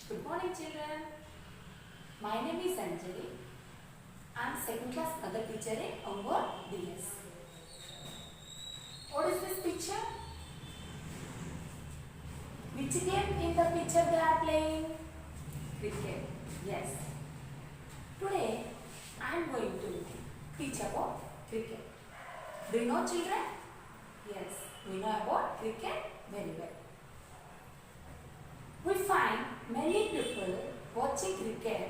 Good morning, children. My name is Anjali. I am second class mother teacher in Ongole DS. What is this picture? Which game in the picture they are playing? Cricket. Yes. Today I am going to teach about cricket. Do you know, children? Yes, we know about cricket very well. We find many people watching cricket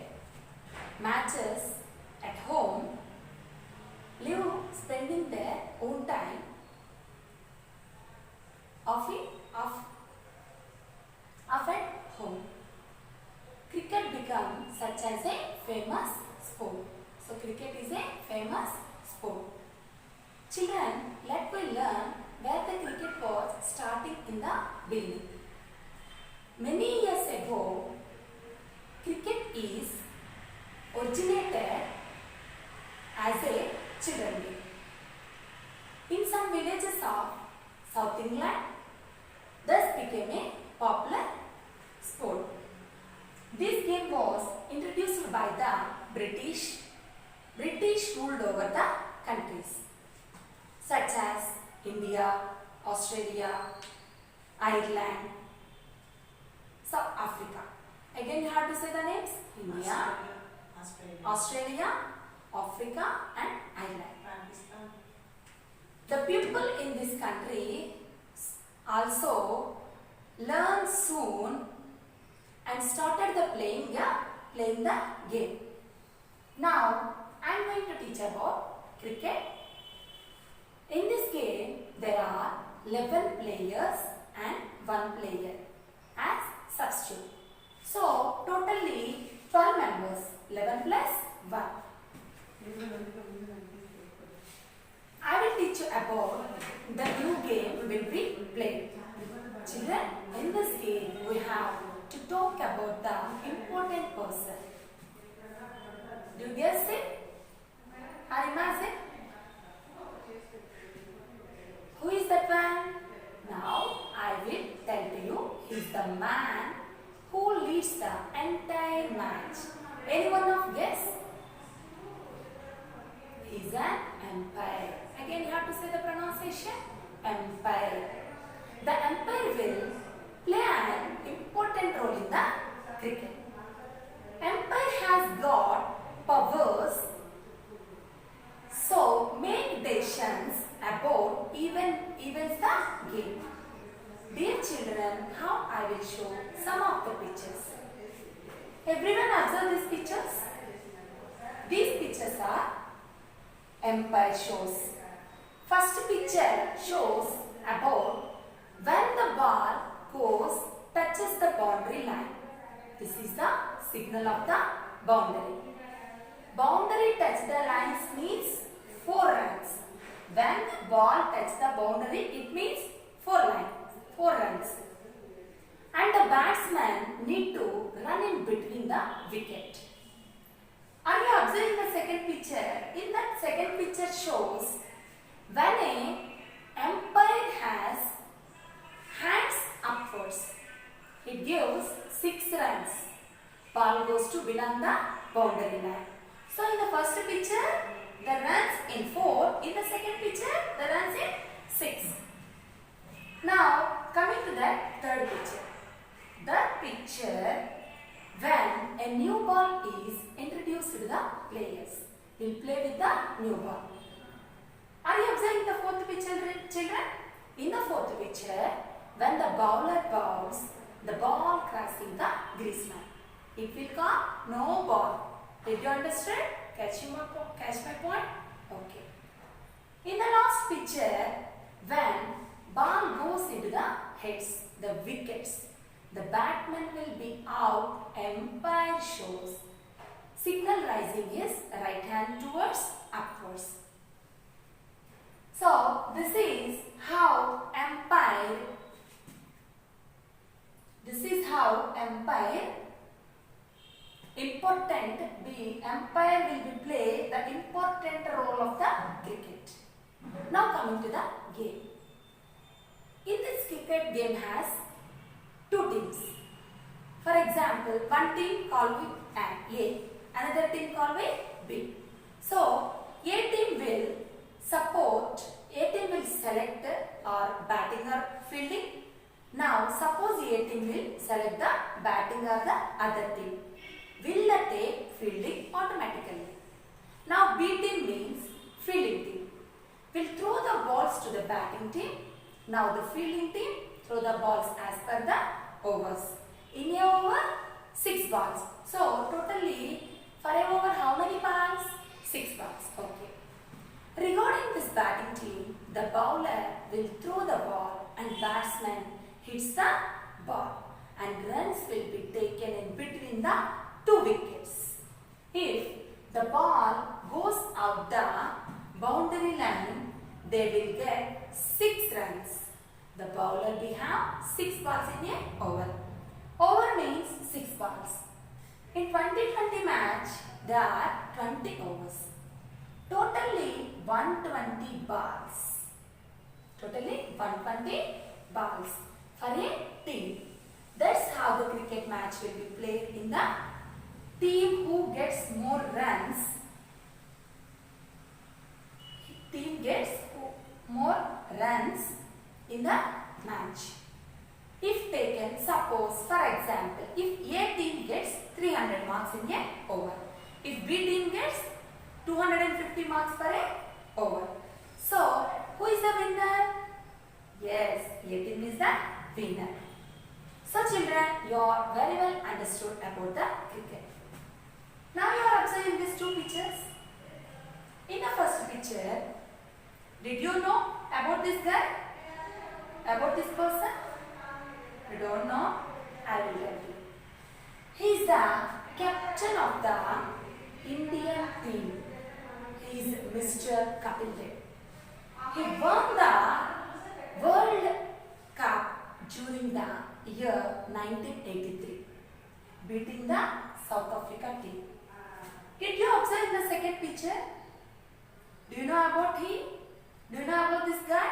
matches at home, spending their own time off at home. Cricket becomes such as a famous sport. So cricket is a famous sport. Children, let me learn where the cricket was starting in the beginning. Many years ago, cricket is originated as a children game. In some villages of South England, thus became a popular sport. This game was introduced by the British. British ruled over the countries such as India, Australia, Ireland, South Africa. Again you have to say the names. India, Australia, Africa and Ireland. The people in this country also learned soon and started playing the game. Now I am going to teach about cricket. In this game there are 11 players and 1 player as substitute. So totally 12 members. 11 plus 1. I will teach you about the new game will be played. Children, in this game we have to talk about the important person. Do you guess it? Or imagine? Who is that one? Now I will tell to you. He is the man who leads the entire match. Anyone of guess? He is an umpire. Again you have to say the pronunciation. Umpire. The umpire will play an important role in the cricket. Umpire has got powers, so make decisions about events the game. Dear children, how I will show some of the pictures. Everyone observe these pictures. These pictures are umpire shows. First picture shows about when the ball touches the boundary line. This is the signal of the boundary. Boundary touch the lines means 4 runs. When the ball touches the boundary, it means 4 runs. And the batsman need to run in between the wicket. Are you observing the second picture? In that second picture shows when a umpire has hands upwards, it gives 6 runs. Ball goes to beyond the boundary line. So in the first picture, the runs in 4. In the second picture, the runs in 6. Now coming to the third picture. That picture, when a new ball is introduced to the players, will play with the new ball. Are you observing the fourth picture, children? In the fourth picture, when the bowler bowls, the ball crossing the crease line, it will come no ball. Did you understand? Catch my point? Okay. In the last picture, when ball goes into the heads, the wickets, the batsman will be out. Umpire shows signal rising his right hand towards upwards. So this is how umpire umpire will be play the important role of the cricket. Now coming to the game. In this cricket game has 2 teams. For example, example, one team called with A, another team called with B. So A team will select or batting or fielding. Now suppose A team will select the batting or the other team. Will take fielding automatically. Now B team means fielding team. Will throw the balls to the batting team. Now the fielding team throw the balls as per the overs. In a over, 6 balls. So totally for a over how many balls? 6 balls. Okay. Regarding this batting team, the bowler will throw the ball and batsman hits the ball and runs will be taken in between the 2 wickets. If the ball goes out the boundary line, they will get 6 runs. The bowler will have 6 balls in a over. Over means 6 balls. In 2020 match, there are 20 overs. Totally 120 balls. Totally 120 balls for a team. That's how the cricket match will be played in the team who gets more runs. Team gets more runs in the match. If taken, suppose for example, if A team gets 300 marks in a over, if B team gets 250 marks for a over. So, who is the winner? Yes, A team is the winner. So children, you are very well understood about the cricket. Now you are observing these 2 pictures. In the first picture, did you know about this guy? About this person? You don't know? I will tell you. He is the captain of the Indian team. He is Mr. Kapil Dev. He won the World Cup during the year 1983, beating the South Africa team. Did you observe in the second picture? Do you know about him? Do you know about this guy?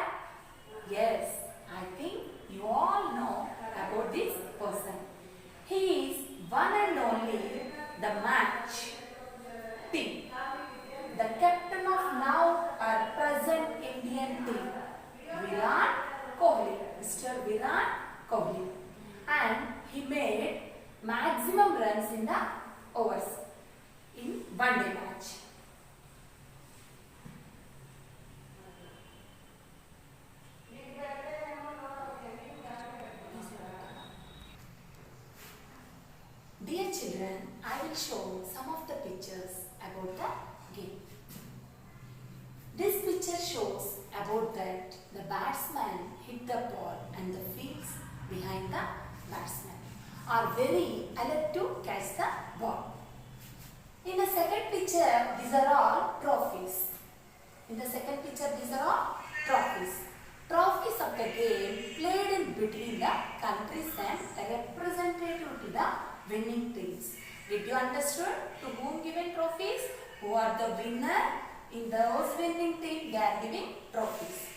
Yes, I think you all know about this person. He is one and only the match team. The captain of now our present Indian team, Virat Kohli, Mr. Virat Kohli. And he made maximum runs in the overs in one day match. Dear children, I will show some of the pictures about the game. This picture shows about that the batsman hit the ball and the fields behind the batsman are very alert to catch the ball. In the second picture, these are all trophies. In the second picture, these are all trophies. Trophies of the game played in between the countries and representative to the winning teams. Did you understand to whom given trophies? Who are the winner? In those winning team, they are giving trophies.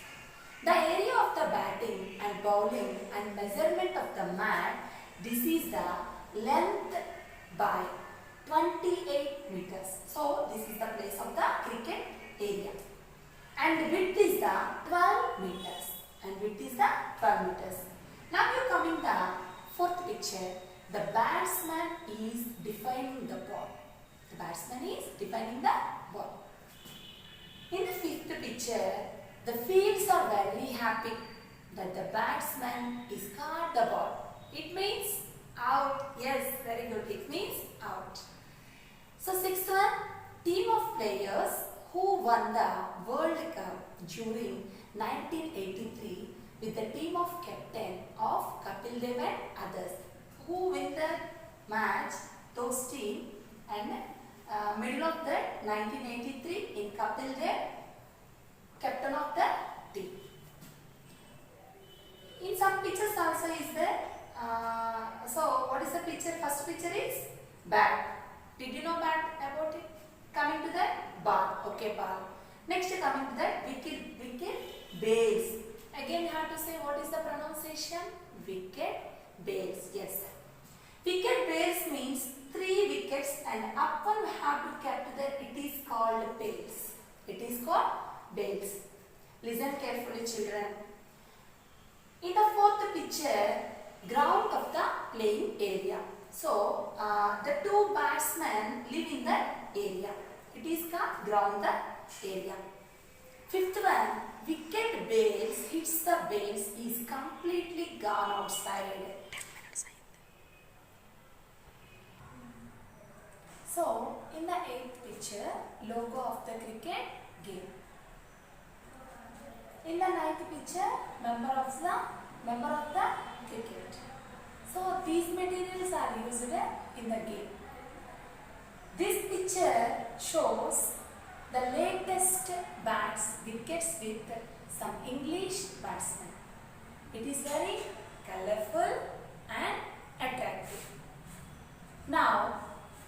The area of the batting and bowling and measurement of the mat, this is the length by 28 meters. So, this is the place of the cricket area. And width is the 12 meters. And width is the 12 meters. Now, you coming the fourth picture. The batsman is defining the ball. The batsman is defining the ball. In the fifth picture, the fields are very happy that the batsman is caught the ball. It means out. Yes, very good. It means out. So sixth one, team of players who won the World Cup during 1983 with the team of captain of Kapil Dev and others. Who win the match? Those team and middle of the 1983 in Kapil Dev, captain of the team. In some pictures also is there. So what is the picture? First picture is bat. Did you know bat about it? Coming to that ball. Okay, ball. Next coming to that wicket base. Again you have to say what is the pronunciation? Wicket base. Yes. Wicket bails means 3 wickets and up one we have to kept that it is called bails. It is called bails. Listen carefully children. In the fourth picture, ground of the playing area. So, the 2 batsmen live in that area. It is called ground the area. Fifth one, wicket bails hits the bails is completely gone outside. So, in the 8th picture, logo of the cricket game. In the 9th picture, member of the cricket. So, these materials are used in the game. This picture shows the latest wickets with some English batsmen. It is very colorful and attractive. Now,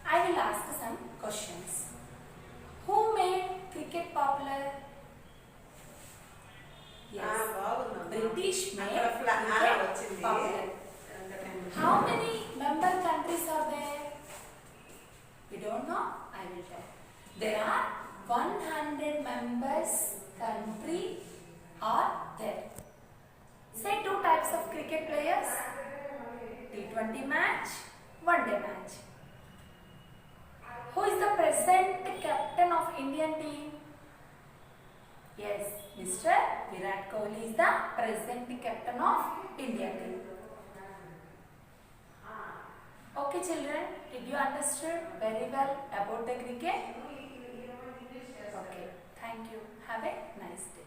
I will ask some questions. Who made cricket popular? Yes, British made cricket popular. How many member countries are there? You don't know? I will tell. There are 100 members country are there. Say 2 types of cricket players. T20 match, one-day match. Who is the present captain of Indian team? Yes, Mr. Virat Kohli is the present captain of Indian team. Okay children, did you understand very well about the cricket? Okay, thank you. Have a nice day.